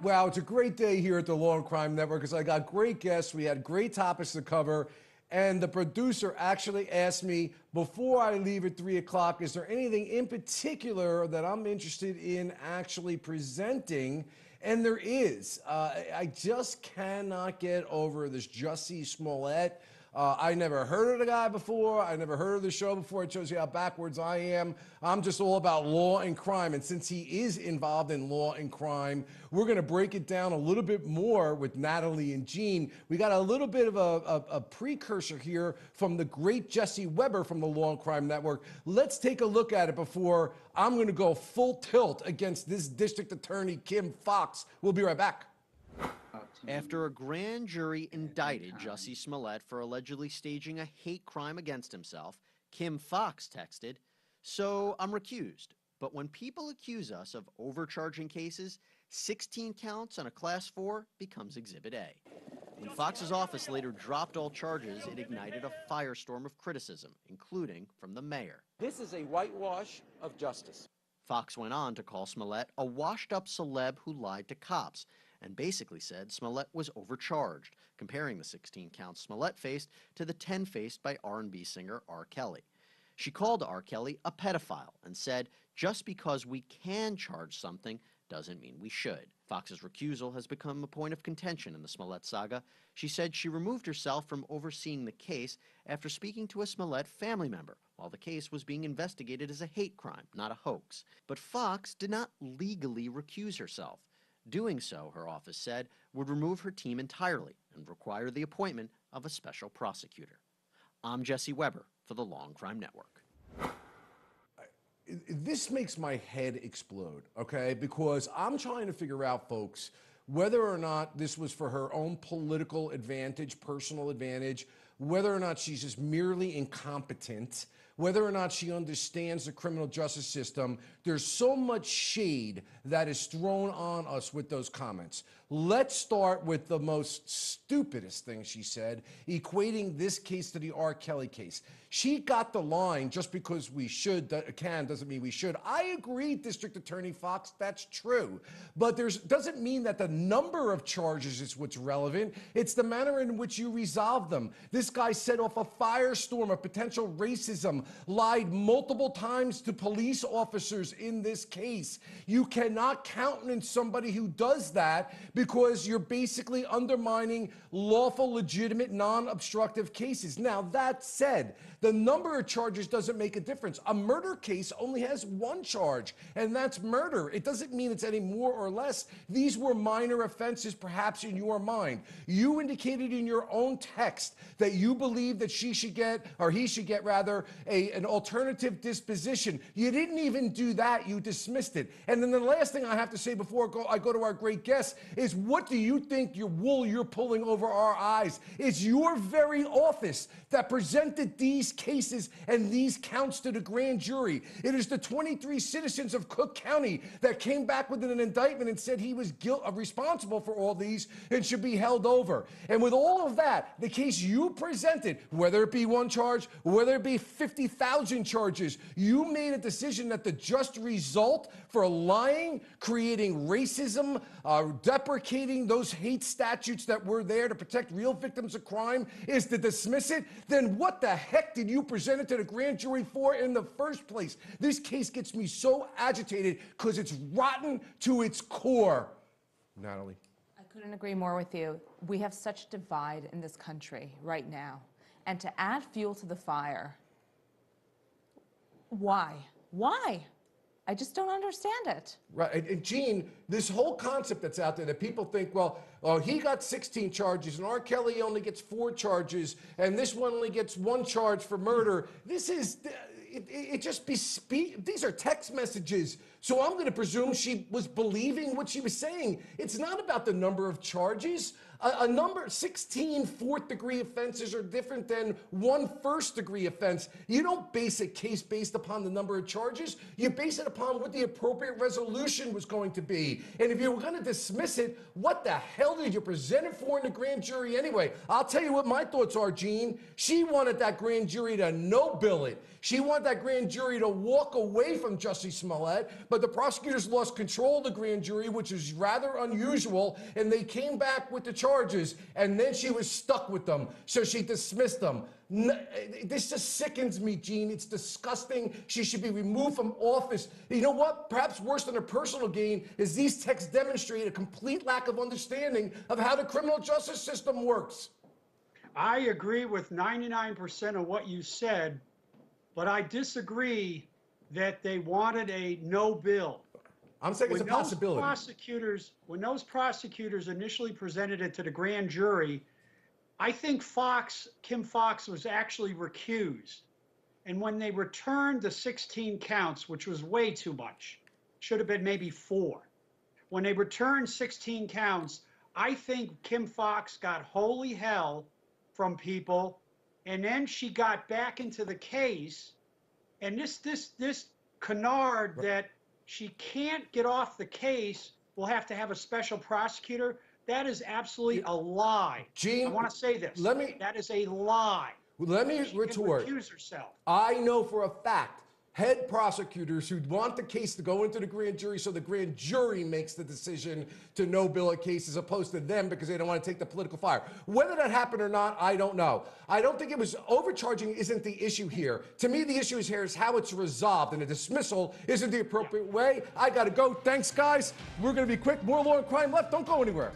Wow, it's a great day here at the Law and Crime Network because I got great guests. We had great topics to cover. And the producer actually asked me before I leave at 3 o'clock, is there anything in particular that I'm interested in actually presenting? And there is. I just cannot get over this Jussie Smollett. I never heard of the guy before. I never heard of the show before. It shows you how backwards I am. I'm just all about law and crime. And since he is involved in law and crime, we're going to break it down a little bit more with Natalie and Gene. We got a little bit of a precursor here from the great Jesse Weber from the Law and Crime Network. Let's take a look at it before I'm going to go full tilt against this district attorney, Kim Foxx. We'll be right back. After a grand jury indicted Jussie Smollett for allegedly staging a hate crime against himself, Kim Foxx texted, "So I'm recused, but when people accuse us of overcharging cases, 16 counts on a Class 4 becomes Exhibit A." When Fox's office later dropped all charges, it ignited a firestorm of criticism, including from the mayor. This is a whitewash of justice. Foxx went on to call Smollett a washed-up celeb who lied to cops, and basically said Smollett was overcharged, comparing the 16 counts Smollett faced to the 10 faced by R&B singer R. Kelly. She called R. Kelly a pedophile and said, just because we can charge something doesn't mean we should. Fox's recusal has become a point of contention in the Smollett saga. She said she removed herself from overseeing the case after speaking to a Smollett family member while the case was being investigated as a hate crime, not a hoax. But Foxx did not legally recuse herself. Doing so, her office said, would remove her team entirely and require the appointment of a special prosecutor. I'm Jesse Weber for the Law and Crime Network. This makes my head explode, okay? Because I'm trying to figure out, folks, whether or not this was for her own political advantage, personal advantage, whether or not she's just merely incompetent, whether or not she understands the criminal justice system. There's so much shade that is thrown on us with those comments. Let's start with the most stupidest thing she said, equating this case to the R. Kelly case. She got the line, just because we can doesn't mean we should. I agree, District Attorney Foxx, that's true. But doesn't mean that the number of charges is what's relevant. It's the manner in which you resolve them. This guy set off a firestorm of potential racism, lied multiple times to police officers in this case. You cannot countenance somebody who does that because you're basically undermining lawful, legitimate, non-obstructive cases. Now, that said, the number of charges doesn't make a difference. A murder case only has one charge, and that's murder. It doesn't mean it's any more or less. These were minor offenses, perhaps in your mind. You indicated in your own text that you believe that she should get, or he should get rather, an alternative disposition. You didn't even do that. You dismissed it. And then the last thing I have to say before I go to our great guest is, what do you think your wool you're pulling over our eyes? It's your very office that presented these cases and these counts to the grand jury. It is the 23 citizens of Cook County that came back with an indictment and said he was responsible for all these and should be held over. And with all of that, the case you presented, whether it be one charge, whether it be 50,000 charges, you made a decision that the just result for lying, creating racism, deprecating those hate statutes that were there to protect real victims of crime is to dismiss it. Then what the heck did you present it to the grand jury for in the first place? This case gets me so agitated because it's rotten to its core. Natalie. I couldn't agree more with you. We have such divide in this country right now. And to add fuel to the fire, why? Why? I just don't understand it. Right, and Gene, this whole concept that's out there that people think, well, he got 16 charges and R. Kelly only gets 4 charges and this one only gets 1 charge for murder. This is, these are text messages. So I'm going to presume she was believing what she was saying. It's not about the number of charges. A number 16 fourth-degree offenses are different than one first-degree offense. You don't base a case based upon the number of charges. You base it upon what the appropriate resolution was going to be. And if you were going to dismiss it, what the hell did you present it for in the grand jury anyway? I'll tell you what my thoughts are, Gene. She wanted that grand jury to no-bill it. She wanted that grand jury to walk away from Jussie Smollett, but the prosecutors lost control of the grand jury, which is rather unusual, and they came back with the charges, and then she was stuck with them, so she dismissed them. This just sickens me, Gene. It's disgusting. She should be removed from office. You know what? Perhaps worse than her personal gain is these texts demonstrate a complete lack of understanding of how the criminal justice system works. I agree with 99% of what you said, but I disagree that they wanted a no bill. I'm saying it's a possibility. When those prosecutors initially presented it to the grand jury, I think Kim Foxx was actually recused. And when they returned the 16 counts, which was way too much, should have been maybe 4. When they returned 16 counts, I think Kim Foxx got holy hell from people, and then she got back into the case, and this canard that she can't get off the case, will have to have a special prosecutor. That is absolutely a lie. Gene, I want to say this. That is a lie. Let me retort. She can recuse herself. I know for a fact head prosecutors who want the case to go into the grand jury, so the grand jury makes the decision to no-bill a case as opposed to them because they don't want to take the political fire. Whether that happened or not, I don't know. I don't think it was overcharging isn't the issue here. To me, the issue here is how it's resolved, and a dismissal isn't the appropriate way. I got to go. Thanks, guys. We're going to be quick. More law and crime left. Don't go anywhere.